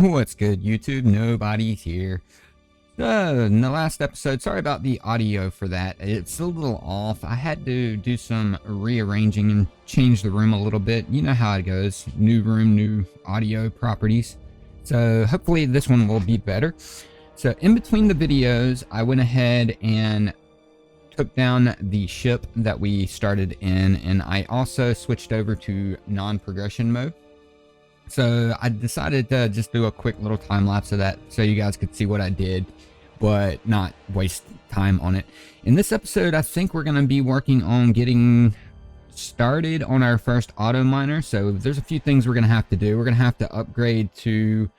What's good, YouTube? Nobody's here. In the last episode, sorry about the audio for that. It's a little off. I had to do some rearranging and change the room a little bit. You know how it goes. New room, new audio properties. So hopefully this one will be better. So in between the videos, I went ahead and took down the ship that we started in, and I also switched over to non-progression mode. So I decided to just do a quick little time lapse of that so you guys could see what I did, but not waste time on it. In this episode, I think we're going to be working on getting started on our first auto miner. So there's a few things we're going to have to do. We're going to have to upgrade to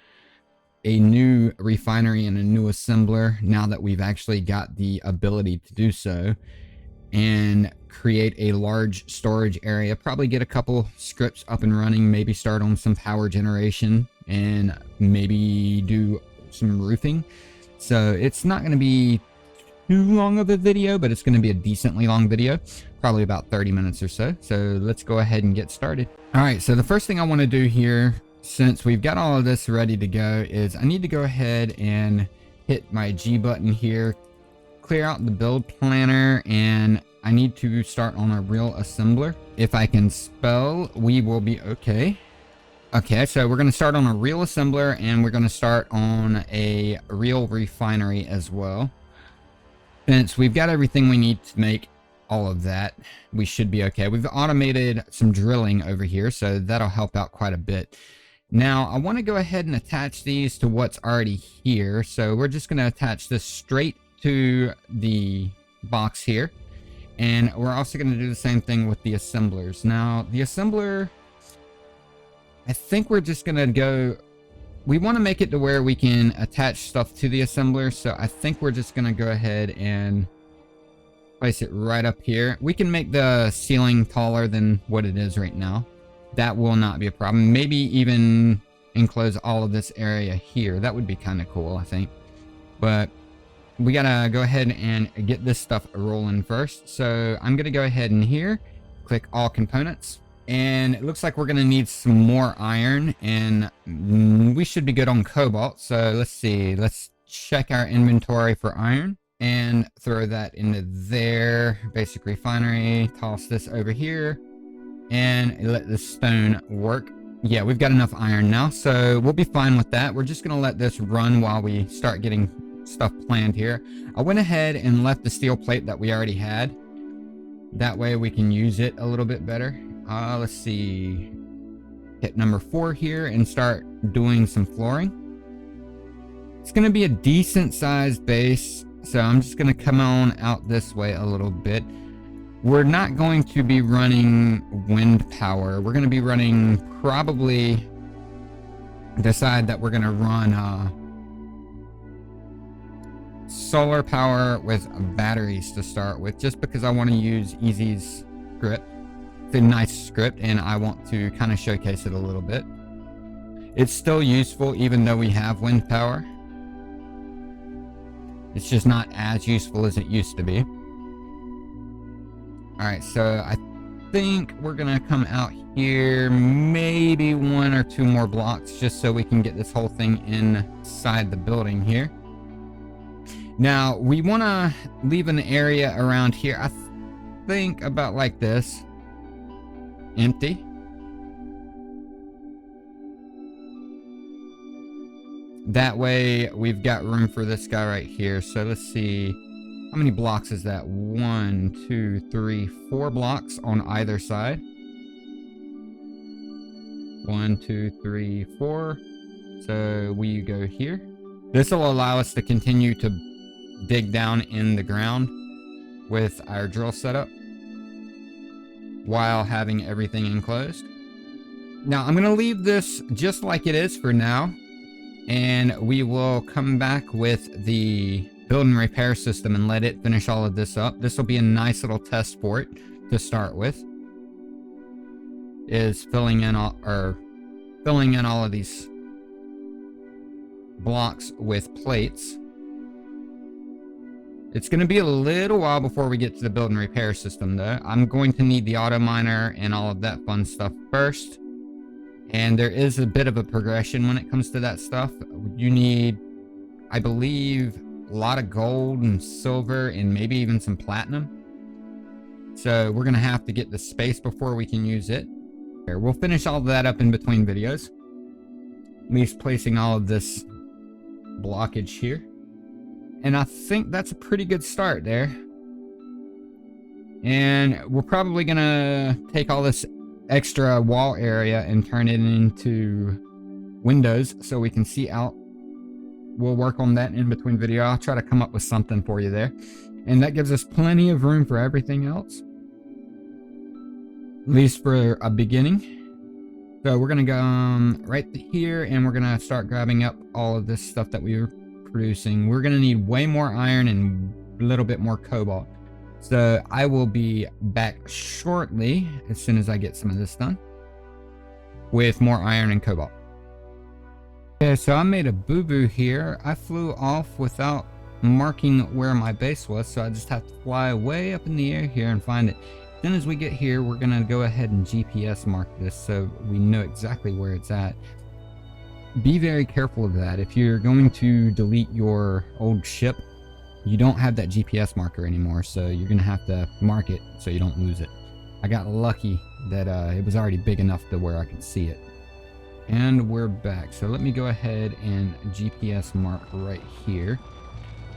a new refinery and a new assembler now that we've actually got the ability to do so, and create a large storage area, probably get a couple scripts up and running, maybe start on some power generation, and maybe do some roofing. So it's not going to be too long of a video, but it's going to be a decently long video, probably about 30 minutes or so. So let's go ahead and get started. All right, so the first thing I want to do here, since we've got all of this ready to go, is I need to go ahead and hit my G button here, clear out the build planner, and I need to start on a real assembler. If I can spell, we will be okay. Okay, so we're going to start on a real assembler, and we're going to start on a real refinery as well. Since we've got everything we need to make all of that, we should be okay. We've automated some drilling over here, so that'll help out quite a bit. Now, I want to go ahead and attach these to what's already here. So we're just going to attach this straight to the box here. And we're also going to do the same thing with the assemblers. Now, the assembler, I think we're just going to go, we want to make it to where we can attach stuff to the assembler. So I think we're just going to go ahead and place it right up here. We can make the ceiling taller than what it is right now. That will not be a problem. Maybe even enclose all of this area here. That would be kind of cool, I think. But we gotta go ahead and get this stuff rolling first. So I'm gonna go ahead and here, click all components. And it looks like we're gonna need some more iron, and we should be good on cobalt. So let's see, let's check our inventory for iron and throw that into there. Basic refinery, toss this over here, and let the stone work. Yeah, we've got enough iron now, so we'll be fine with that. We're just gonna let this run while we start getting stuff planned here. I went ahead and left the steel plate that we already had. That way we can use it a little bit better. Let's see. Hit number 4 here and start doing some flooring. It's gonna be a decent sized base, so I'm just gonna come on out this way a little bit. We're not going to be running wind power. We're going to be running, probably decide that we're going to run solar power with batteries to start with, just because I want to use Easy's script. It's a nice script, and I want to kind of showcase it a little bit. It's still useful even though we have wind power. It's just not as useful as it used to be. Alright, so I think we're gonna come out here, maybe 1 or 2 more blocks, just so we can get this whole thing inside the building here. Now, we want to leave an area around here, I think about like this. Empty. That way, we've got room for this guy right here. So let's see. How many blocks is that? 1, 2, 3, 4 blocks on either side. 1, 2, 3, 4. So we go here. This will allow us to continue to dig down in the ground with our drill setup while having everything enclosed. Now I'm going to leave this just like it is for now, and we will come back with the build and repair system and let it finish all of this up. This will be a nice little test for it to start with, is filling in all of these blocks with plates. It's going to be a little while before we get to the build and repair system though. I'm going to need the auto miner and all of that fun stuff first. And there is a bit of a progression when it comes to that stuff. You need, I believe, a lot of gold and silver and maybe even some platinum. So we're going to have to get the space before we can use it. Here, we'll finish all of that up in between videos. At least placing all of this blockage here. And I think that's a pretty good start there. And we're probably going to take all this extra wall area and turn it into windows so we can see out. We'll work on that in between video. I'll try to come up with something for you there. And that gives us plenty of room for everything else. At least for a beginning. So we're going to go right here and we're going to start grabbing up all of this stuff that we were producing. We're going to need way more iron and a little bit more cobalt. So I will be back shortly as soon as I get some of this done with more iron and cobalt. Okay, so I made a boo-boo here. I flew off without marking where my base was, so I just have to fly way up in the air here and find it. As soon as we get here, we're going to go ahead and GPS mark this so we know exactly where it's at. Be very careful of that. If you're going to delete your old ship, you don't have that GPS marker anymore, so you're going to have to mark it so you don't lose it. I got lucky that it was already big enough to where I could see it. And we're back. So let me go ahead and GPS mark right here.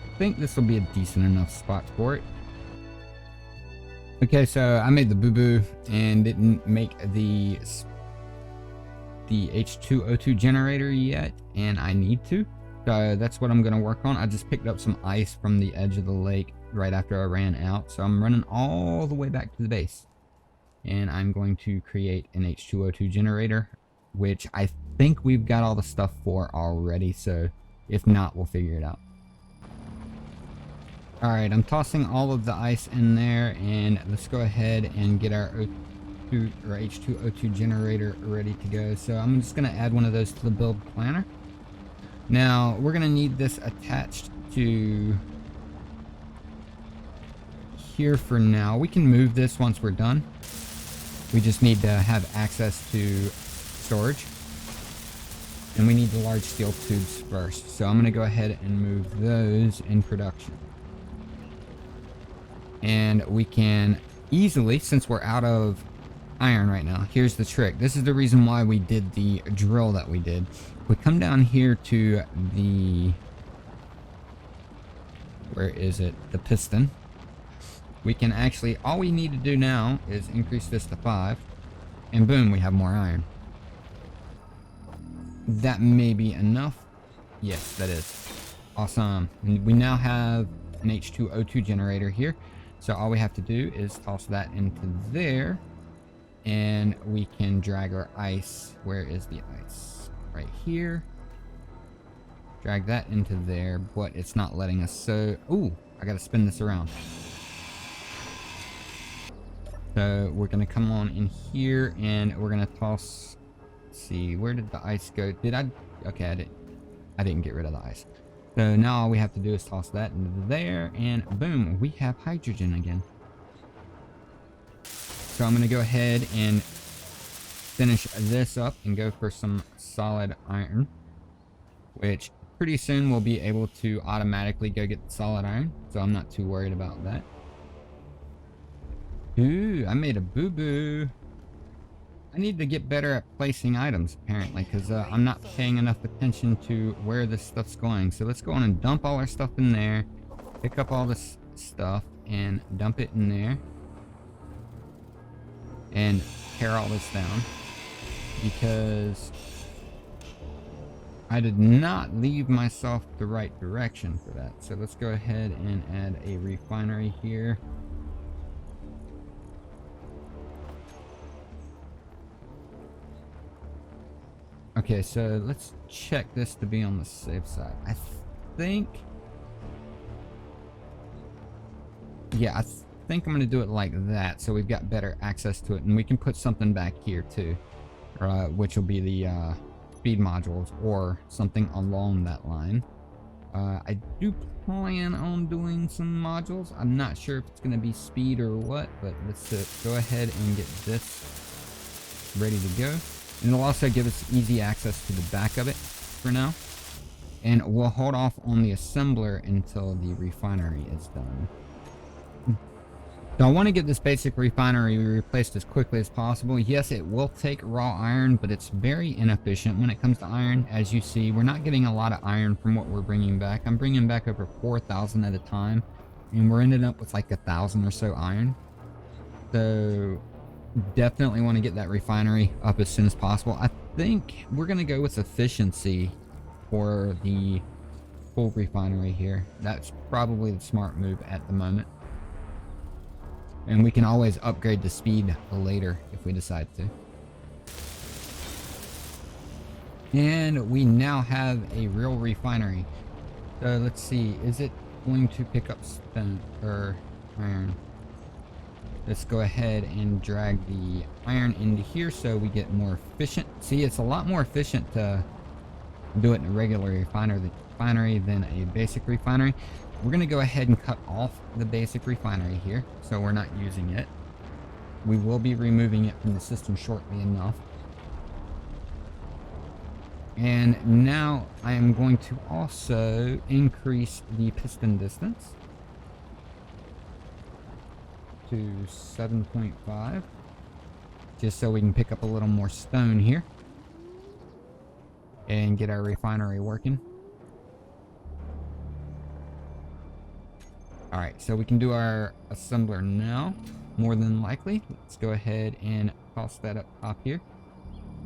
I think this will be a decent enough spot for it. Okay, so I made the boo-boo and didn't make the H202 generator yet, and I need to. So that's what I'm going to work on. I just picked up some ice from the edge of the lake right after I ran out. So I'm running all the way back to the base. And I'm going to create an H202 generator, which I think we've got all the stuff for already. So if not, we'll figure it out. Alright, I'm tossing all of the ice in there. And let's go ahead and get our H202 generator ready to go. So I'm just going to add one of those to the build planner. Now, we're going to need this attached to here for now. We can move this once we're done. We just need to have access to storage. And we need the large steel tubes first. So I'm going to go ahead and move those in production. And we can easily, since we're out of iron right now, here's the trick. This is the reason why we did the drill that we did. We come down here to the, where is it? The piston. We can actually, all we need to do now is increase this to 5. And boom, we have more iron. That may be enough. Yes, that is. Awesome. And we now have an H202 generator here. So all we have to do is toss that into there. And we can drag our ice. Where is the ice? Right here. Drag that into there, but it's not letting us. So, ooh, I gotta spin this around. So we're gonna come on in here and we're gonna toss. Let's see, where did the ice go? Did I? Okay, I didn't get rid of the ice. So now all we have to do is toss that into there, and boom, we have hydrogen again. So I'm gonna go ahead and finish this up and go for some solid iron, which pretty soon we'll be able to automatically go get the solid iron, so I'm not too worried about that. Ooh, I made a boo-boo. I need to get better at placing items apparently, because I'm not paying enough attention to where this stuff's going. So let's go on and dump all our stuff in there, pick up all this stuff and dump it in there, and tear all this down, because I did not leave myself the right direction for that. So let's go ahead and add a refinery here. Okay, so let's check this to be on the safe side. I think, yeah, I think I'm going to do it like that, so we've got better access to it, and we can put something back here too, which will be the speed modules or something along that line. I do plan on doing some modules. I'm not sure if it's going to be speed or what, but let's go ahead and get this ready to go. And it'll also give us easy access to the back of it for now. And we'll hold off on the assembler until the refinery is done. So I want to get this basic refinery replaced as quickly as possible. Yes, it will take raw iron, but it's very inefficient when it comes to iron. As you see, we're not getting a lot of iron from what we're bringing back. I'm bringing back over 4,000 at a time, and we're ending up with like 1,000 or so iron. So definitely want to get that refinery up as soon as possible. I think we're going to go with efficiency for the full refinery here. That's probably the smart move at the moment. And we can always upgrade the speed later if we decide to. And we now have a real refinery. So let's see, is it going to pick up stone or iron? Let's go ahead and drag the iron into here so we get more efficient. See, it's a lot more efficient to do it in a regular refinery than a basic refinery. We're going to go ahead and cut off the basic refinery here, so we're not using it. We will be removing it from the system shortly enough. And now I am going to also increase the piston distance to 7.5, just so we can pick up a little more stone here and get our refinery working. Alright, so we can do our assembler now, more than likely. Let's go ahead and toss that up top here.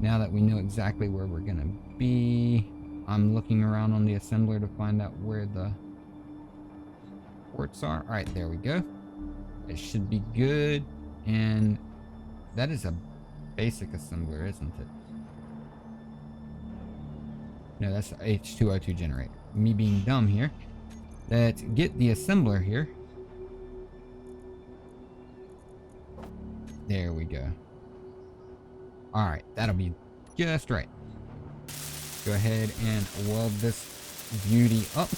Now that we know exactly where we're going to be, I'm looking around on the assembler to find out where the ports are. Alright, there we go. It should be good. And that is a basic assembler, isn't it? No, that's the H202 generator. Me being dumb here. Let's get the assembler here. There we go. Alright, that'll be just right. Go ahead and weld this beauty up.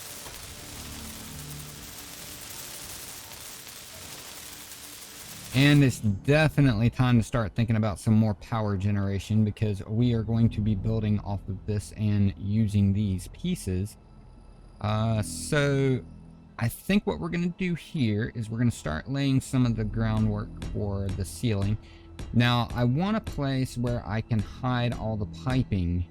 And it's definitely time to start thinking about some more power generation, because we are going to be building off of this and using these pieces. So I think what we're going to do here is we're going to start laying some of the groundwork for the ceiling. Now, I want a place where I can hide all the piping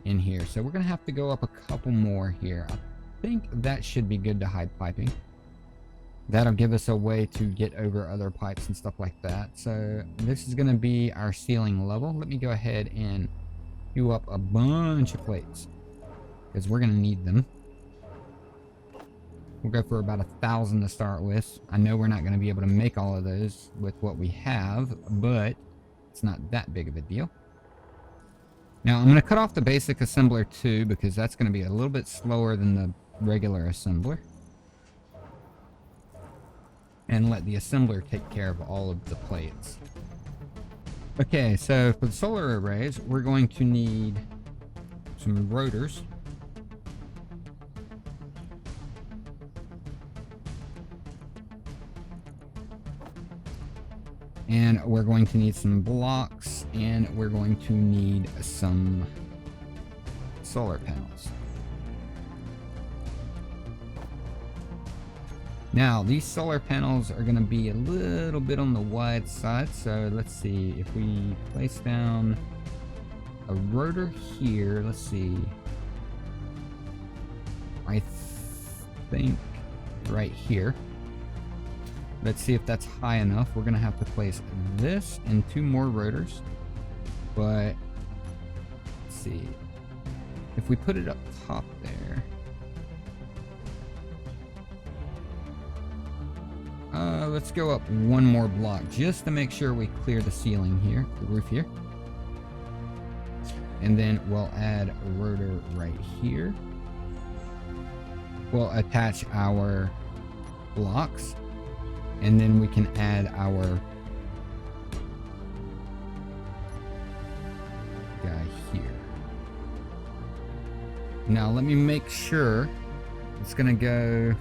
in here. So we're going to have to go up a couple more here. I think that should be good to hide piping. That'll give us a way to get over other pipes and stuff like that. So this is going to be our ceiling level. Let me go ahead and queue up a bunch of plates, because we're going to need them. We'll go for about 1,000 to start with. I know we're not going to be able to make all of those with what we have, but it's not that big of a deal. Now, I'm going to cut off the basic assembler too, because that's going to be a little bit slower than the regular assembler. And let the assembler take care of all of the plates. Okay, so for the solar arrays, we're going to need some rotors. And we're going to need some blocks, and we're going to need some solar panels. Now, these solar panels are going to be a little bit on the wide side, so let's see, if we place down a rotor here, let's see, I think right here. Let's see if that's high enough. We're going to have to place this and 2 more rotors. But, let's see. If we put it up top there. Let's go up 1 more block just to make sure we clear the ceiling here, the roof here. And then we'll add a rotor right here. We'll attach our blocks. And then we can add our guy here. Now let me make sure it's gonna go.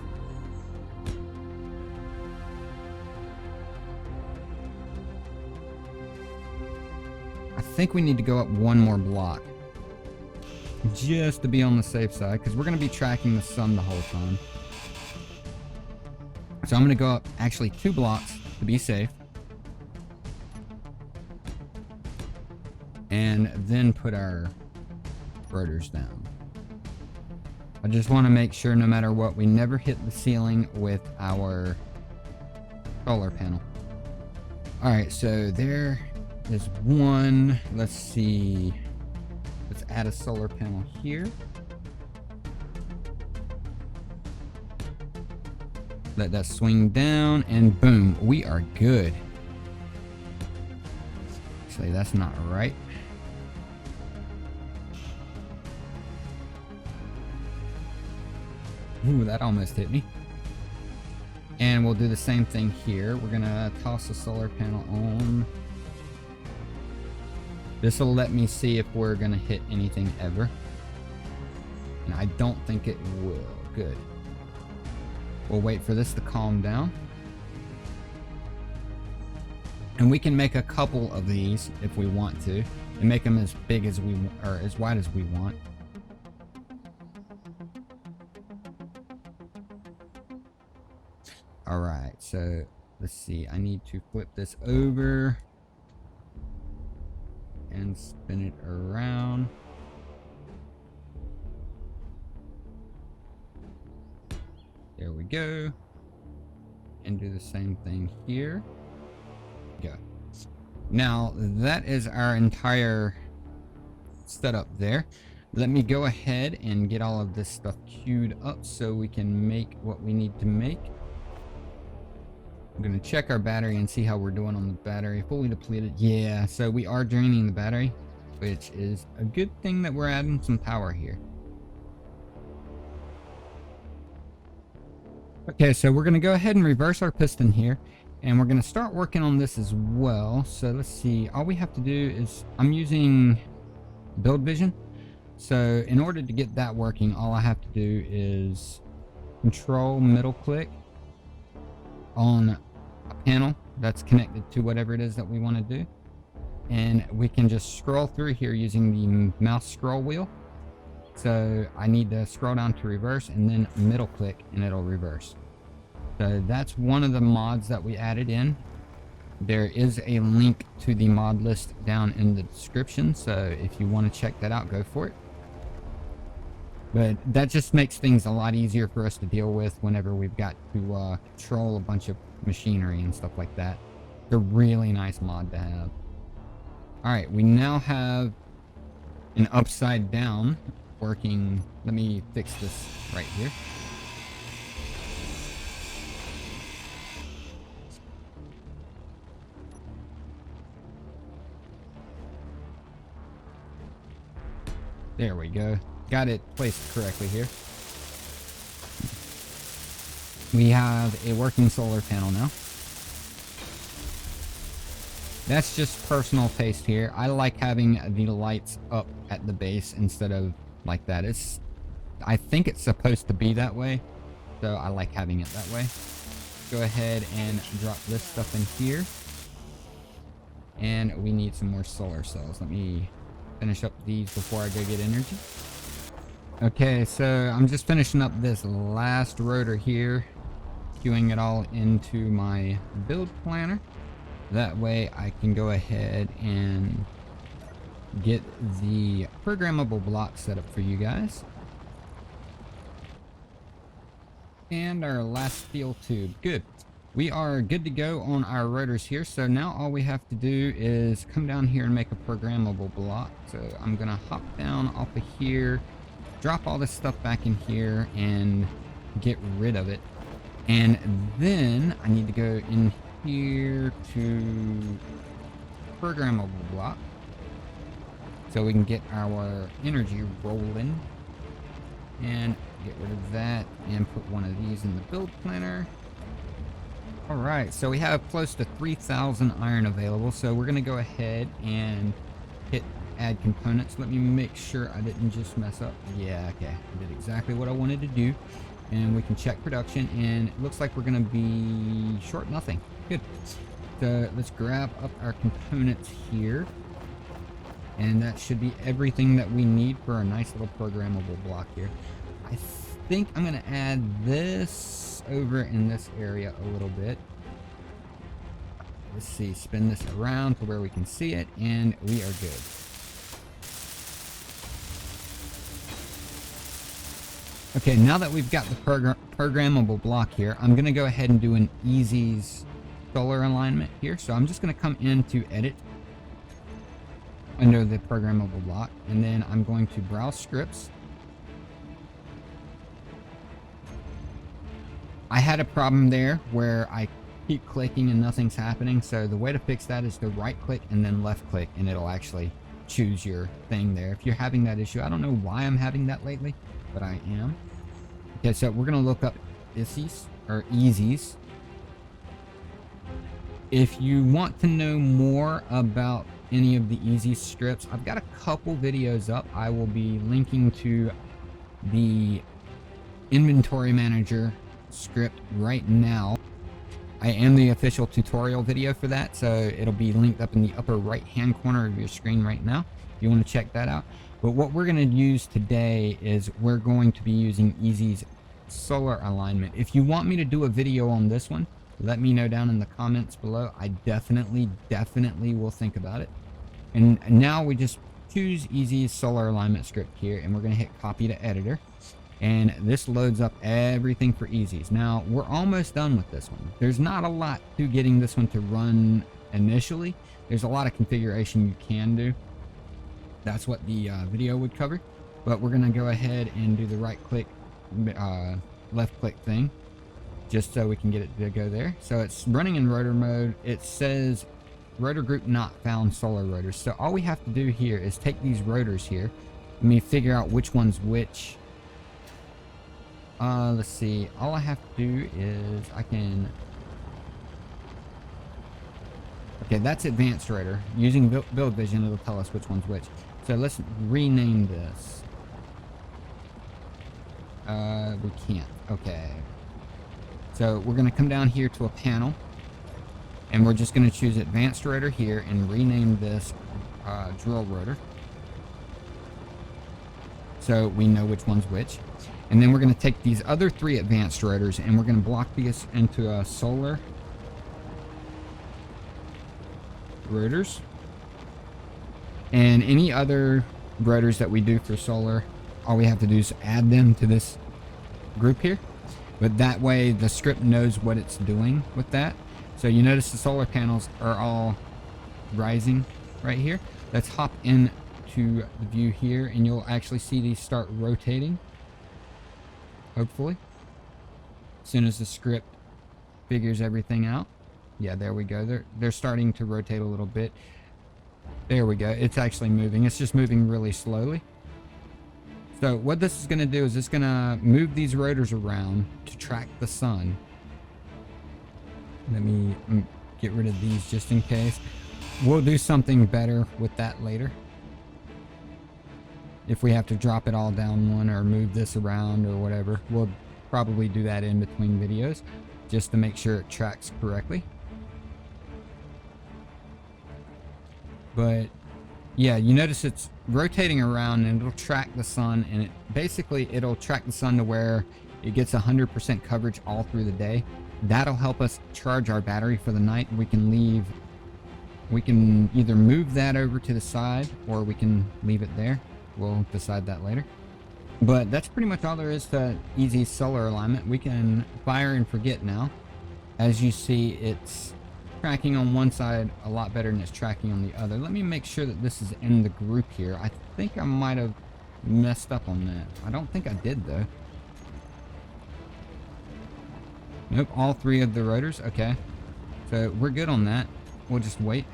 I think we need to go up one more block just to be on the safe side, because we're going to be tracking the sun the whole time. So I'm going to go up actually 2 blocks to be safe, and then put our rotors down. I just want to make sure no matter what, we never hit the ceiling with our solar panel. Alright, so there is one. Let's see. Let's add a solar panel here. Let that swing down, and boom, we are good. Actually, that's not right. Ooh, that almost hit me. And we'll do the same thing here. We're gonna toss the solar panel on. This will let me see if we're gonna hit anything ever. And I don't think it will. Good. We'll wait for this to calm down. And we can make a couple of these if we want to, and make them as big as we, or as wide as we want. Alright, so let's see. I need to flip this over and spin it around. There we go. And do the same thing here. Go. Now, that is our entire setup there. Let me go ahead and get all of this stuff queued up so we can make what we need to make. I'm going to check our battery and see how we're doing on the battery. Fully depleted. Yeah, so we are draining the battery, which is a good thing that we're adding some power here. Okay, so we're going to go ahead and reverse our piston here, and we're going to start working on this as well. So let's see. All we have to do is, I'm using build vision. So in order to get that working, all I have to do is control middle click on a panel that's connected to whatever it is that we want to do, and we can just scroll through here using the mouse scroll wheel. So I need to scroll down to reverse and then middle click and it'll reverse. So that's one of the mods that we added in. There is a link to the mod list down in the description, so if you want to check that out, go for it. But that just makes things a lot easier for us to deal with whenever we've got to control a bunch of machinery and stuff like that. It's a really nice mod to have. Alright, we now have an upside down working. Let me fix this right here. There we go. Got it placed correctly here. We have a working solar panel now. That's just personal taste here. I like having the lights up at the base instead of like that. I think it's supposed to be that way, so I like having it that way. Go ahead and drop this stuff in here. And we need some more solar cells. Let me finish up these before I go get energy. Okay, so I'm just finishing up this last rotor here, queuing it all into my build planner. That way I can go ahead and get the programmable block set up for you guys. And our last steel tube. Good. We are good to go on our rotors here. So now all we have to do is come down here and make a programmable block. So I'm going to hop down off of here, drop all this stuff back in here and get rid of it. And then I need to go in here to programmable block so we can get our energy rolling, and get rid of that and put one of these in the build planner. All right, so we have close to 3,000 iron available, so we're going to go ahead and hit add components. Let me make sure I didn't just mess up. Yeah, okay, I did exactly what I wanted to do. And we can check production, and it looks like we're going to be short nothing. Good. So let's grab up our components here. And that should be everything that we need for a nice little programmable block here. I think I'm going to add this over in this area a little bit. Let's see, spin this around to where we can see it, and we are good. Okay, now that we've got the programmable block here, I'm going to go ahead and do an easy's solar alignment here. So I'm just going to come into edit under the programmable block, and then I'm going to browse scripts. I had a problem there where I keep clicking and nothing's happening, so the way to fix that is to right click and then left click, and it'll actually choose your thing there. If you're having that issue, I don't know why I'm having that lately, but I am. Okay, so we're gonna look up easy's or easy's. If you want to know more about any of the easy scripts, I've got a couple videos up. I will be linking to the inventory manager script right now. I am the official tutorial video for that, so it'll be linked up in the upper right hand corner of your screen right now if you want to check that out. But what we're going to use today is we're going to be using easy's solar alignment. If you want me to do a video on this one, let me know down in the comments below. I definitely will think about it. And now we just choose easy's solar alignment script here, and we're going to hit copy to editor. And this loads up everything for easy's. Now, we're almost done with this one. There's not a lot to getting this one to run initially. There's a lot of configuration you can do. That's what the video would cover. But we're going to go ahead and do the right click, left click thing, just so we can get it to go there. So it's running in rotor mode. It says rotor group not found solar rotors. So all we have to do here is take these rotors here. Let me figure out which one's which. Let's see. All I have to do is I can... Okay, that's advanced rotor. Using build vision, it'll tell us which one's which. So let's rename this. We can't. Okay. So we're going to come down here to a panel, and we're just going to choose advanced rotor here and rename this drill rotor, so we know which one's which. And then we're going to take these other three advanced rotors and we're going to block these into a solar rotors. And any other rotors that we do for solar, all we have to do is add them to this group here. But that way the script knows what it's doing with that. So you notice the solar panels are all rising right here. Let's hop into the view here, and you'll actually see these start rotating. Hopefully, as soon as the script figures everything out. Yeah, there we go. They're starting to rotate a little bit. There we go. It's actually moving. It's just moving really slowly. So what this is going to do is it's going to move these rotors around to track the sun. Let me get rid of these just in case. We'll do something better with that later. If we have to drop it all down one or move this around or whatever, we'll probably do that in between videos just to make sure it tracks correctly. But yeah, you notice it's rotating around and it'll track the sun, and it'll track the sun to where it gets 100% coverage all through the day. That'll help us charge our battery for the night. We can either move that over to the side or we can leave it there. We'll decide that later. But that's pretty much all there is to easy's solar alignment. We can fire and forget now. As you see, it's tracking on one side a lot better than it's tracking on the other. Let me make sure that this is in the group here. I think I might have messed up on that. I don't think I did though. Nope, all three of the rotors. Okay, so we're good on that. We'll just wait.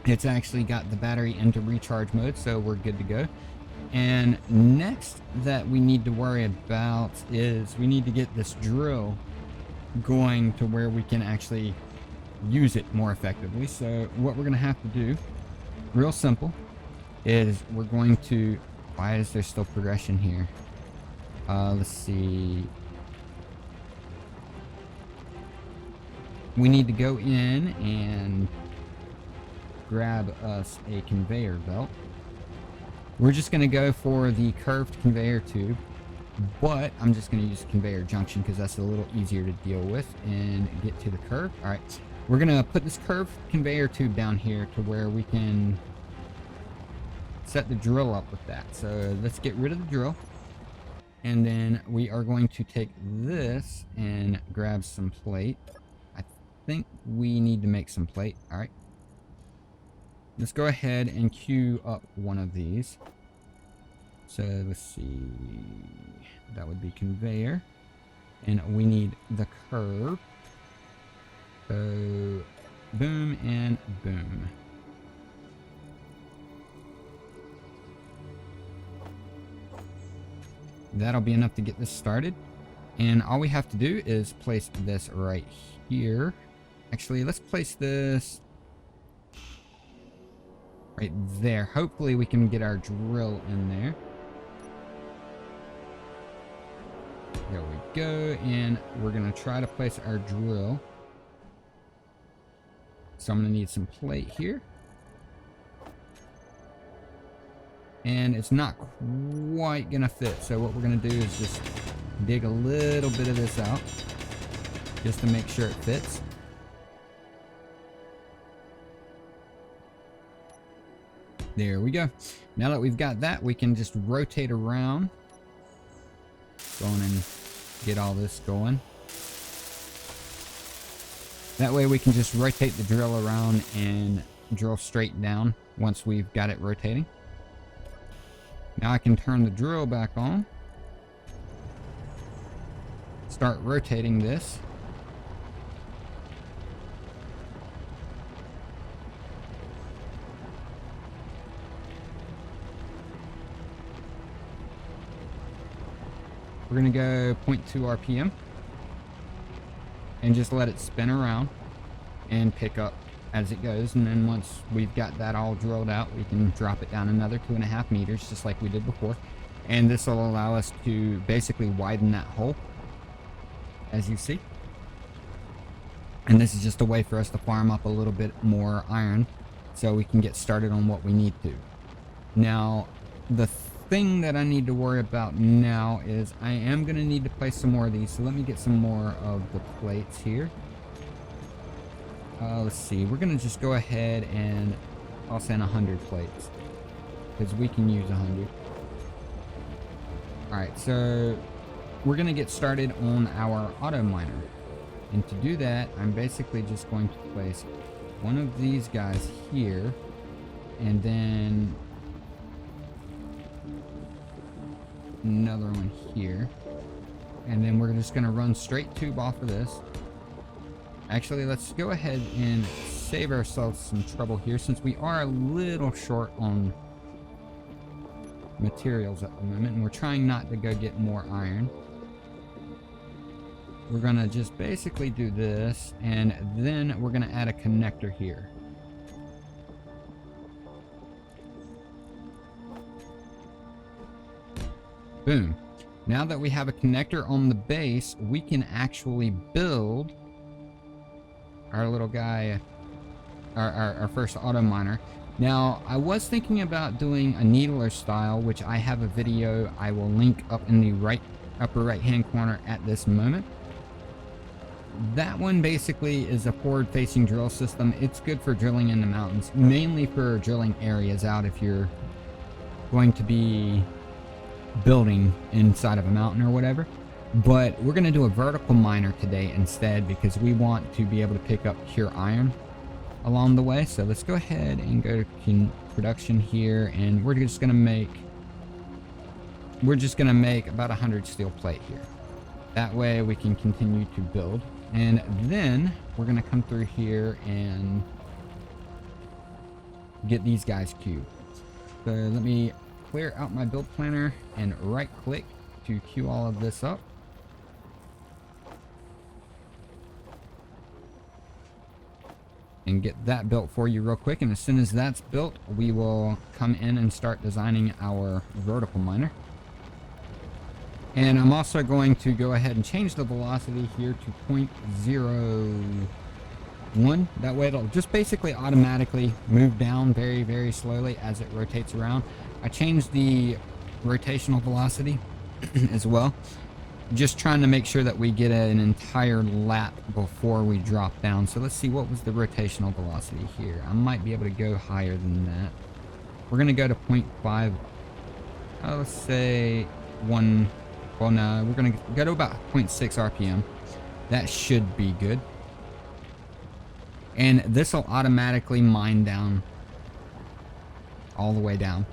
It's actually got the battery into recharge mode, so we're good to go. And next that we need to worry about is we need to get this drill going to where we can actually use it more effectively. So what we're going to have to do, real simple, is we're going to... Why is there still progression here? Let's see. We need to go in and grab us a conveyor belt. We're just going to go for the curved conveyor tube, but I'm just going to use conveyor junction because that's a little easier to deal with and get to the curve. All right, we're going to put this curved conveyor tube down here to where we can set the drill up with that. So let's get rid of the drill. And then we are going to take this and grab some plate. I think we need to make some plate. All right. Let's go ahead and queue up one of these. So let's see. That would be conveyor. And we need the curve. So boom and boom. That'll be enough to get this started. And all we have to do is place this right here. Actually, let's place this right there. Hopefully we can get our drill in there. There we go. And we're going to try to place our drill. So I'm going to need some plate here. And it's not quite gonna fit, so what we're gonna do is just dig a little bit of this out just to make sure it fits. There we go. Now that we've got that, we can just rotate around, go on and get all this going. That way we can just rotate the drill around and drill straight down once we've got it rotating. Now I can turn the drill back on. Start rotating this. We're going to go 0.2 RPM. And just let it spin around and pick up as it goes. And then once we've got that all drilled out, we can drop it down another 2.5 meters just like we did before. And this will allow us to basically widen that hole, as you see. And this is just a way for us to farm up a little bit more iron so we can get started on what we need to. Now, the thing that I need to worry about now is I am going to need to place some more of these. So let me get some more of the plates here. Let's see, we're going to just go ahead and I'll send 100 plates because we can use 100. Alright, so we're going to get started on our auto miner. And to do that, I'm basically just going to place one of these guys here and then another one here. And then we're just going to run straight tube off of this. Actually, let's go ahead and save ourselves some trouble here since we are a little short on materials at the moment and we're trying not to go get more iron. We're going to just basically do this and then we're going to add a connector here. Boom. Now that we have a connector on the base, we can actually build our little guy, our first auto miner. Now, I was thinking about doing a needler style, which I have a video I will link up in the upper right hand corner at this moment. That one basically is a forward facing drill system. It's good for drilling in the mountains, mainly for drilling areas out if you're going to be building inside of a mountain or whatever. But we're going to do a vertical miner today instead because we want to be able to pick up pure iron along the way. So let's go ahead and go to production here and we're just going to make about 100 steel plate here. That way we can continue to build. And then we're going to come through here and get these guys queued. So let me clear out my build planner and right click to queue all of this up. And get that built for you real quick. And as soon as that's built, we will come in and start designing our vertical miner. And I'm also going to go ahead and change the velocity here to 0.0 1. That way it'll just basically automatically move down very, very slowly as it rotates around. I changed the rotational velocity as well, just trying to make sure that we get an entire lap before we drop down. So let's see, what was the rotational velocity here? I might be able to go higher than that. We're going to go to 0.5. Let's say 1. Well, no, we're going to go to about 0.6 RPM. That should be good. And this will automatically mine down all the way down.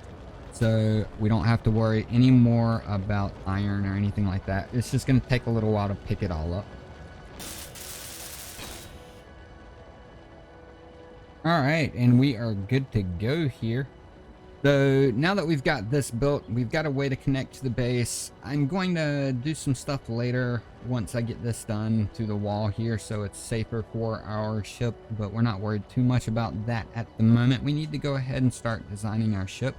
So we don't have to worry anymore about iron or anything like that. It's just going to take a little while to pick it all up. All right, and we are good to go here. So now that we've got this built, we've got a way to connect to the base. I'm going to do some stuff later once I get this done to the wall here, so it's safer for our ship, but we're not worried too much about that at the moment. We need to go ahead and start designing our ship.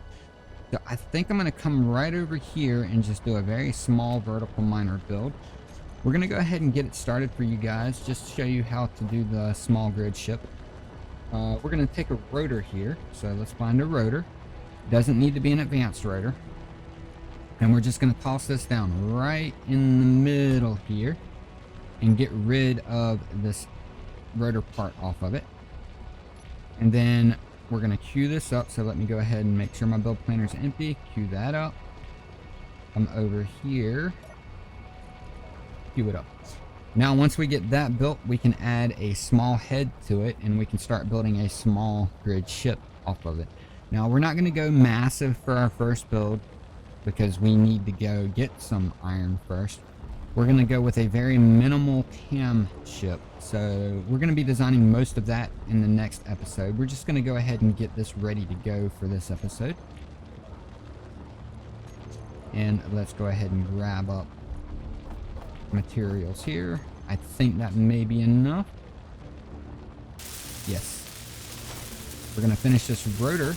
So I think I'm going to come right over here and just do a very small vertical miner build. We're going to go ahead and get it started for you guys, just to show you how to do the small grid ship. We're going to take a rotor here, so let's find a rotor. Doesn't need to be an advanced rotor. And we're just going to toss this down right in the middle here and get rid of this rotor part off of it. And then we're going to queue this up. So let me go ahead and make sure my build planner is empty. Queue that up. Come over here. Queue it up. Now, once we get that built, we can add a small head to it and we can start building a small grid ship off of it. Now, we're not going to go massive for our first build because we need to go get some iron first. We're going to go with a very minimal cam ship. So we're going to be designing most of that in the next episode. We're just going to go ahead and get this ready to go for this episode. And let's go ahead and grab up materials here. I think that may be enough. Yes. We're going to finish this rotor.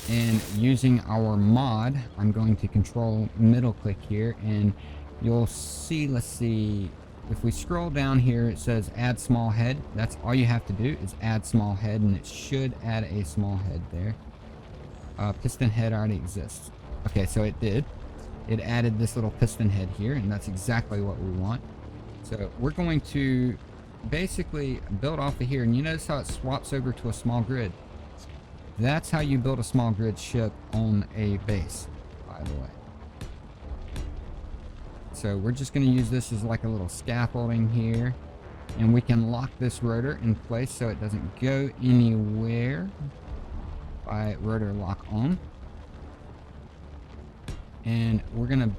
And using our mod, I'm going to control middle click here, and you'll see, let's see, if we scroll down here, it says add small head. That's all you have to do is add small head, and it should add a small head there. Piston head already exists. Okay, so it did. It added this little piston head here, and that's exactly what we want. So we're going to basically build off of here, and you notice how it swaps over to a small grid. That's how you build a small grid ship on a base, by the way. So we're just going to use this as like a little scaffolding here. And we can lock this rotor in place so it doesn't go anywhere by rotor lock on. And we're going to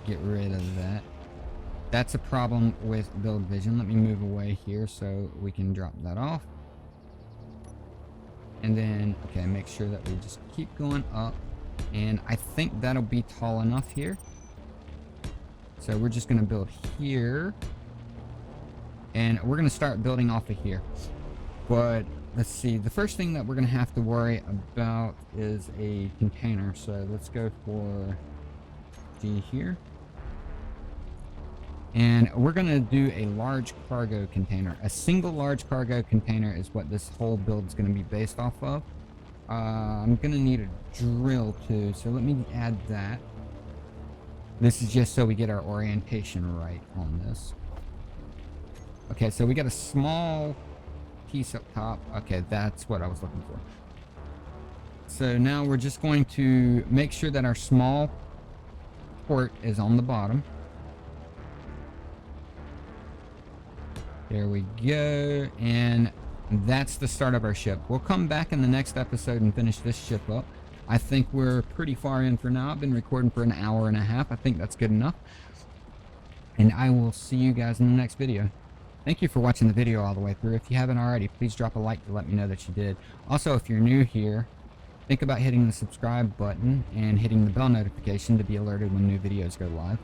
get rid of that. That's a problem with build vision. Let me move away here so we can drop that off. And then, okay, make sure that we just keep going up. And I think that'll be tall enough here. So we're just going to build here. And we're going to start building off of here. But let's see, the first thing that we're going to have to worry about is a container. So let's go for D here. And we're going to do a large cargo container. A single large cargo container is what this whole build is going to be based off of. I'm going to need a drill too, so let me add that. This is just so we get our orientation right on this. Okay, so we got a small piece up top. Okay, that's what I was looking for. So now we're just going to make sure that our small port is on the bottom. There we go, and that's the start of our ship. We'll come back in the next episode and finish this ship up. I think we're pretty far in for now. I've been recording for an hour and a half. I think that's good enough. And I will see you guys in the next video. Thank you for watching the video all the way through. If you haven't already, please drop a like to let me know that you did. Also, if you're new here, think about hitting the subscribe button and hitting the bell notification to be alerted when new videos go live.